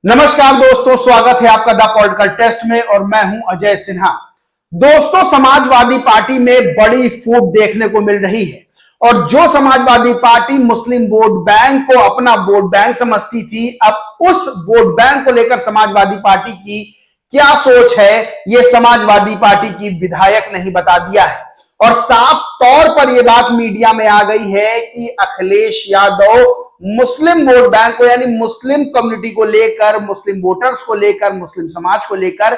नमस्कार दोस्तों, स्वागत है आपका द पॉलिटिकल टेस्ट में और मैं हूं अजय सिन्हा। दोस्तों, समाजवादी पार्टी में बड़ी फूट देखने को मिल रही है और जो समाजवादी पार्टी मुस्लिम वोट बैंक को अपना वोट बैंक समझती थी, अब उस वोट बैंक को लेकर समाजवादी पार्टी की क्या सोच है, यह समाजवादी पार्टी की विधायक ने ही बता दिया है। और साफ तौर पर यह बात मीडिया में आ गई है कि अखिलेश यादव मुस्लिम वोट बैंक को यानी मुस्लिम कम्युनिटी को लेकर, मुस्लिम वोटर्स को लेकर, मुस्लिम समाज को लेकर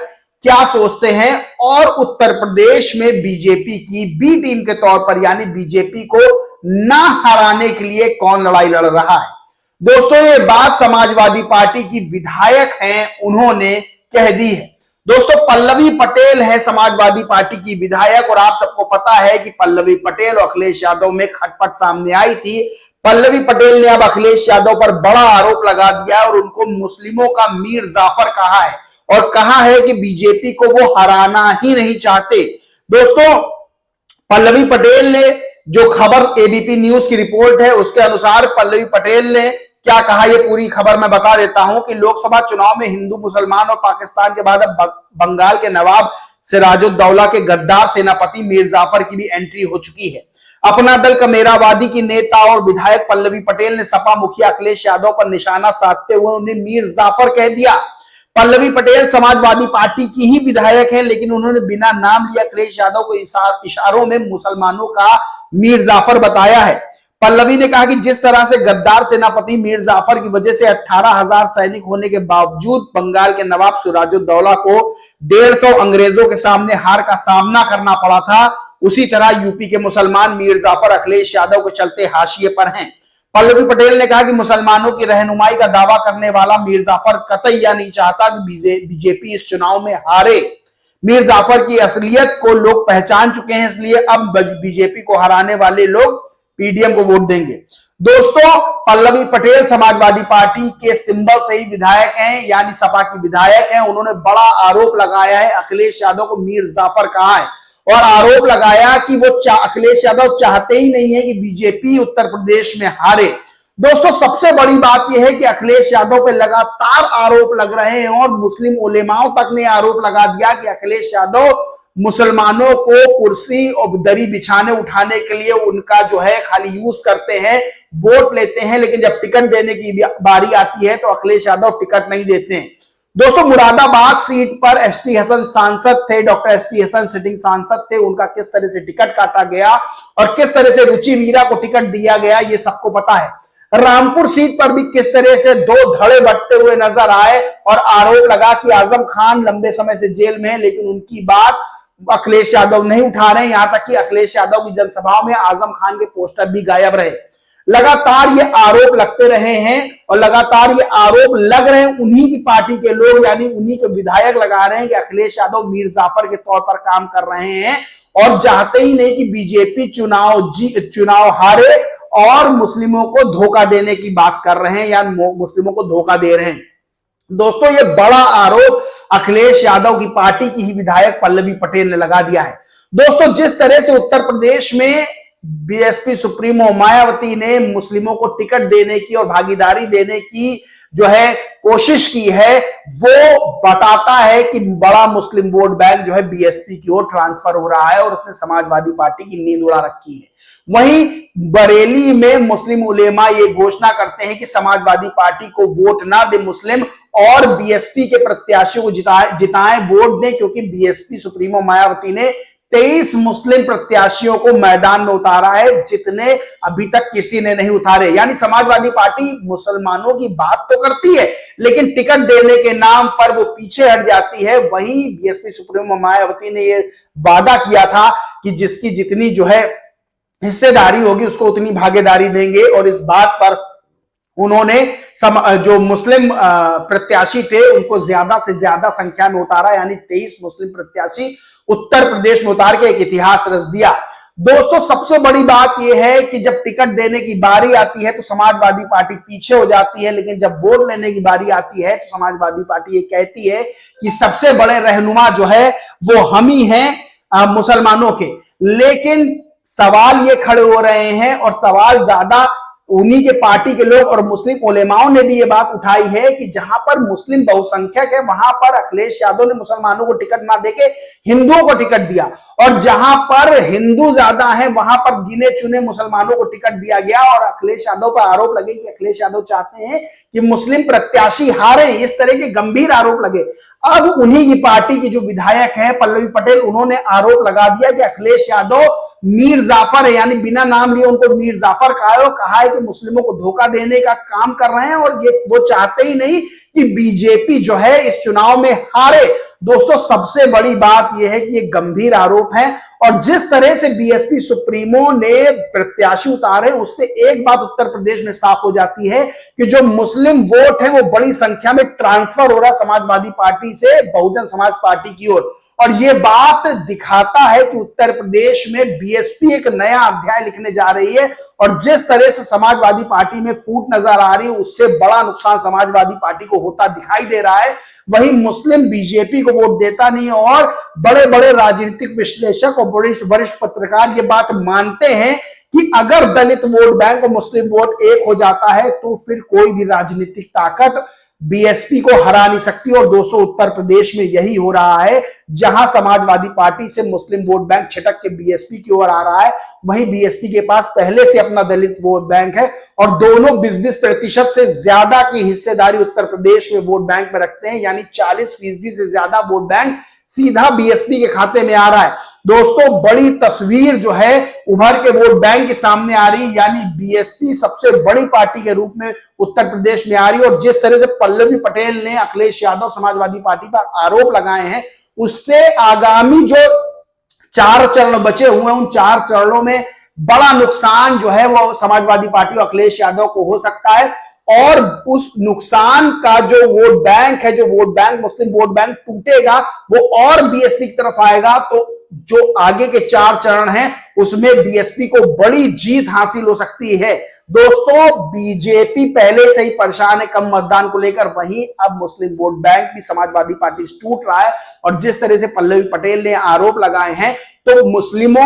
क्या सोचते हैं और उत्तर प्रदेश में बीजेपी की बी टीम के तौर पर यानी बीजेपी को ना हराने के लिए कौन लड़ाई लड़ रहा है। दोस्तों, ये बात समाजवादी पार्टी की विधायक हैं, उन्होंने कह दी है। दोस्तों, पल्लवी पटेल है समाजवादी पार्टी की विधायक और आप सबको पता है कि पल्लवी पटेल और अखिलेश यादव में खटपट सामने आई थी। पल्लवी पटेल ने अब अखिलेश यादव पर बड़ा आरोप लगा दिया और उनको मुस्लिमों का मीर जाफर कहा है और कहा है कि बीजेपी को वो हराना ही नहीं चाहते। दोस्तों, पल्लवी पटेल ने जो खबर एबीपी न्यूज की रिपोर्ट है उसके अनुसार पल्लवी पटेल ने क्या कहा, ये पूरी खबर मैं बता देता हूं कि लोकसभा चुनाव में हिंदू मुसलमान और पाकिस्तान के बाद अब बंगाल के नवाब सिराजुद्दौला के गद्दार सेनापति मीर जाफर की भी एंट्री हो चुकी है। अपना दल कमेरावादी की नेता और विधायक पल्लवी पटेल ने सपा मुखिया अखिलेश यादव पर निशाना साधते हुए उन्हें मीर जाफर कह दिया। पल्लवी पटेल समाजवादी पार्टी की ही विधायक है, लेकिन उन्होंने बिना नाम लिए अखिलेश यादव को इशारों में मुसलमानों का मीर जाफर बताया है। पल्लवी ने कहा कि जिस तरह से गद्दार सेनापति मीर जाफर की वजह से 18,000 सैनिक होने के बावजूद बंगाल के नवाब सिराजुद्दौला को 150 अंग्रेजों के सामने हार का सामना करना पड़ा था, उसी तरह यूपी के मुसलमान मीर जाफर अखिलेश यादव के चलते हाशिए पर हैं। पल्लवी पटेल ने कहा कि मुसलमानों की रहनुमाई का दावा करने वाला मीर जाफर कतई यह नहीं चाहता कि बीजेपी इस चुनाव में हारे। मीर जाफर की असलियत को लोग पहचान चुके हैं, इसलिए अब बीजेपी को हराने वाले लोग पीडीएम को वोट देंगे। दोस्तों, पल्लवी पटेल समाजवादी पार्टी के सिंबल से ही विधायक हैं, यानी सपा की विधायक हैं। उन्होंने बड़ा आरोप लगाया है, अखिलेश यादव को मीर जाफर कहा है और आरोप लगाया कि वो अखिलेश यादव चाहते ही नहीं है कि बीजेपी उत्तर प्रदेश में हारे। दोस्तों, सबसे बड़ी बात यह है कि अखिलेश यादव पे लगातार आरोप लग रहे हैं और मुस्लिम उलेमाओं तक ने आरोप लगा दिया कि अखिलेश यादव मुसलमानों को कुर्सी और दरी बिछाने उठाने के लिए उनका जो है खाली यूज करते हैं, वोट लेते हैं, लेकिन जब टिकट देने की बारी आती है तो अखिलेश यादव टिकट नहीं देते हैं। दोस्तों, मुरादाबाद सीट पर एसटी हसन सांसद थे, डॉक्टर एसटी हसन सिटिंग सांसद थे, उनका किस तरह से टिकट काटा गया और किस तरह से रुचि मीरा को टिकट दिया गया, ये सबको पता है। रामपुर सीट पर भी किस तरह से दो धड़े बटते हुए नजर आए और आरोप लगा कि आजम खान लंबे समय से जेल में है, लेकिन उनकी बात अखिलेश यादव नहीं उठा रहे। यहां तक कि अखिलेश यादव की जनसभाओं में आजम खान के पोस्टर भी गायब रहे। लगातार ये आरोप लगते रहे हैं और लगातार ये आरोप लग रहे हैं, उन्हीं की पार्टी के लोग यानी उन्हीं के विधायक लगा रहे हैं कि अखिलेश यादव मीर जाफर के तौर पर काम कर रहे हैं और चाहते ही नहीं कि बीजेपी चुनाव हारे और मुस्लिमों को धोखा देने की बात कर रहे हैं या मुस्लिमों को धोखा दे रहे हैं। दोस्तों, ये बड़ा आरोप अखिलेश यादव की पार्टी की ही विधायक पल्लवी पटेल ने लगा दिया है। दोस्तों, जिस तरह से उत्तर प्रदेश में बीएसपी सुप्रीमो मायावती ने मुस्लिमों को टिकट देने की और भागीदारी देने की जो है कोशिश की है, वो बताता है कि बड़ा मुस्लिम वोट बैंक जो है बीएसपी की ओर ट्रांसफर हो रहा है और उसने समाजवादी पार्टी की नींद उड़ा रखी है। वहीं बरेली में मुस्लिम उलेमा ये घोषणा करते हैं कि समाजवादी पार्टी को वोट ना दे मुस्लिम और बीएसपी के प्रत्याशियों को जिताएं, वोट दें, क्योंकि बीएसपी सुप्रीमो मायावती ने 23 मुस्लिम प्रत्याशियों को मैदान में उतारा है, जितने अभी तक किसी ने नहीं उतारे। यानी समाजवादी पार्टी मुसलमानों की बात तो करती है लेकिन टिकट देने के नाम पर वो पीछे हट जाती है। वहीं बीएसपी सुप्रीमो मायावती ने यह वादा किया था कि जिसकी जितनी जो है हिस्सेदारी होगी उसको उतनी भागीदारी देंगे और इस बात पर उन्होंने जो मुस्लिम प्रत्याशी थे उनको ज्यादा से ज्यादा संख्या में उतारा, यानी 23 मुस्लिम प्रत्याशी उत्तर प्रदेश में उतार के एक इतिहास रच दिया। दोस्तों, सबसे बड़ी बात यह है कि जब टिकट देने की बारी आती है तो समाजवादी पार्टी पीछे हो जाती है, लेकिन जब वोट लेने की बारी आती है तो समाजवादी पार्टी ये कहती है कि सबसे बड़े रहनुमा जो है वो हम ही हैं मुसलमानों के। लेकिन सवाल ये खड़े हो रहे हैं और सवाल ज्यादा उन्हीं के पार्टी के लोग और मुस्लिम उलेमाओं ने भी ये बात उठाई है कि जहां पर मुस्लिम बहुसंख्यक है वहां पर अखिलेश यादव ने मुसलमानों को टिकट ना देके हिंदुओं को टिकट दिया, और जहां पर हिंदू ज्यादा है वहां पर गिने चुने मुसलमानों को टिकट दिया गया। और अखिलेश यादव पर आरोप लगे कि अखिलेश यादव चाहते हैं कि मुस्लिम प्रत्याशी हारे, इस तरह के गंभीर आरोप लगे। अब उन्हीं की पार्टी की जो विधायक है पल्लवी पटेल, उन्होंने आरोप लगा दिया कि अखिलेश यादव मीर जाफर है, यानी बिना नाम लिए उनको मीर जाफर कहा है कि मुस्लिमों को धोखा देने का काम कर रहे हैं और ये वो चाहते ही नहीं कि बीजेपी जो है इस चुनाव में हारे। दोस्तों सबसे बड़ी बात यह है कि ये गंभीर आरोप है, और जिस तरह से बीएसपी सुप्रीमो ने प्रत्याशी उतारे उससे एक बात उत्तर प्रदेश में साफ हो जाती है कि जो मुस्लिम वोट है वो बड़ी संख्या में ट्रांसफर हो रहा समाजवादी पार्टी से बहुजन समाज पार्टी की ओर। और ये बात दिखाता है कि उत्तर प्रदेश में बीएसपी एक नया अध्याय लिखने जा रही है, और जिस तरह से समाजवादी पार्टी में फूट नजर आ रही है उससे बड़ा नुकसान समाजवादी पार्टी को होता दिखाई दे रहा है। वहीं मुस्लिम बीजेपी को वोट देता नहीं, और बड़े बड़े राजनीतिक विश्लेषक और वरिष्ठ पत्रकार ये बात मानते हैं कि अगर दलित वोट बैंक और मुस्लिम वोट एक हो जाता है तो फिर कोई भी राजनीतिक ताकत बीएसपी को हरा नहीं सकती। और दोस्तों उत्तर प्रदेश में यही हो रहा है, जहां समाजवादी पार्टी से मुस्लिम वोट बैंक छिटक के बीएसपी की ओर आ रहा है, वहीं बीएसपी के पास पहले से अपना दलित वोट बैंक है, और दोनों 20-20% से ज्यादा की हिस्सेदारी उत्तर प्रदेश में वोट बैंक में रखते हैं, यानी 40% से ज्यादा वोट बैंक सीधा बीएसपी के खाते में आ रहा है। दोस्तों बड़ी तस्वीर जो है उभर के वोट बैंक के सामने आ रही है, यानी बीएसपी सबसे बड़ी पार्टी के रूप में उत्तर प्रदेश में आ रही है। और जिस तरह से पल्लवी पटेल ने अखिलेश यादव समाजवादी पार्टी पर आरोप लगाए हैं, उससे आगामी जो 4 चरण बचे हुए हैं उन 4 चरणों में बड़ा नुकसान जो है वो समाजवादी पार्टी और अखिलेश यादव को हो सकता है। और उस नुकसान का जो वोट बैंक है, जो वोट बैंक मुस्लिम वोट बैंक टूटेगा वो और बीएसपी की तरफ आएगा, तो जो आगे के 4 चरण हैं उसमें बीएसपी को बड़ी जीत हासिल हो सकती है। दोस्तों बीजेपी पहले से ही परेशान है कम मतदान को लेकर, वहीं अब मुस्लिम वोट बैंक भी समाजवादी पार्टी से टूट रहा है। और जिस तरह से पल्लवी पटेल ने आरोप लगाए हैं तो मुस्लिम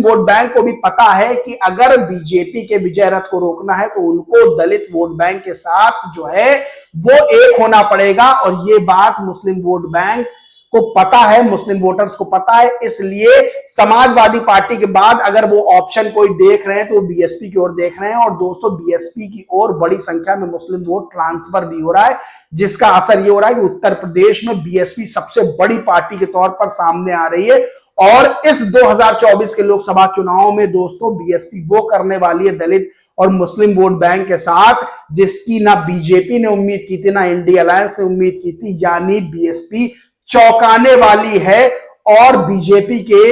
वोट बैंक को भी पता है कि अगर बीजेपी के विजय रथ को रोकना है तो उनको दलित वोट बैंक के साथ जो है वो एक होना पड़ेगा। और ये बात मुस्लिम वोट बैंक को पता है, मुस्लिम वोटर्स को पता है, इसलिए समाजवादी पार्टी के बाद अगर वो ऑप्शन कोई देख रहे हैं तो बीएसपी की ओर देख रहे हैं। और दोस्तों बीएसपी की ओर बड़ी संख्या में मुस्लिम वोट ट्रांसफर भी हो रहा है, जिसका असर ये हो रहा है कि उत्तर प्रदेश में बीएसपी सबसे बड़ी पार्टी के तौर पर सामने आ रही है। और इस 2024 के लोकसभा चुनाव में दोस्तों बीएसपी वो करने वाली है दलित और मुस्लिम वोट बैंक के साथ जिसकी ना बीजेपी ने उम्मीद की थी ना इंडिया अलायंस ने उम्मीद की थी, यानी बीएसपी चौंकाने वाली है। और बीजेपी के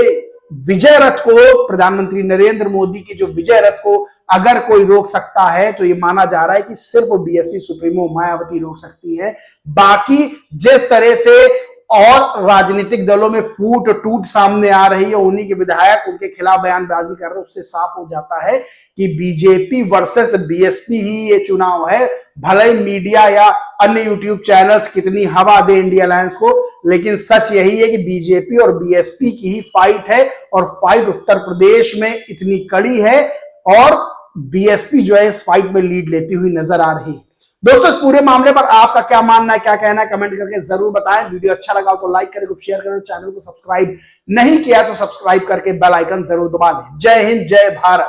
विजय रथ को, प्रधानमंत्री नरेंद्र मोदी की जो विजय रथ को अगर कोई रोक सकता है तो ये माना जा रहा है कि सिर्फ बीएसपी सुप्रीमो मायावती रोक सकती है। बाकी जिस तरह से और राजनीतिक दलों में फूट टूट सामने आ रही है, उन्हीं के विधायक उनके खिलाफ बयानबाजी कर रहे हैं, उससे साफ हो जाता है कि बीजेपी वर्सेस बीएसपी ही ये चुनाव है। भले ही मीडिया या अन्य यूट्यूब चैनल्स कितनी हवा दे इंडिया अलायंस को, लेकिन सच यही है कि बीजेपी और बीएसपी की ही फाइट है। और फाइट उत्तर प्रदेश में इतनी कड़ी है और बीएसपी जो है इस फाइट में लीड लेती हुई नजर आ रही है। दोस्तों इस पूरे मामले पर आपका क्या मानना है, क्या कहना है, कमेंट करके जरूर बताएं। वीडियो अच्छा लगा हो तो लाइक करें, शेयर करें, चैनल को सब्सक्राइब नहीं किया तो सब्सक्राइब करके बेल आइकन जरूर दबा दें। जय हिंद, जय भारत।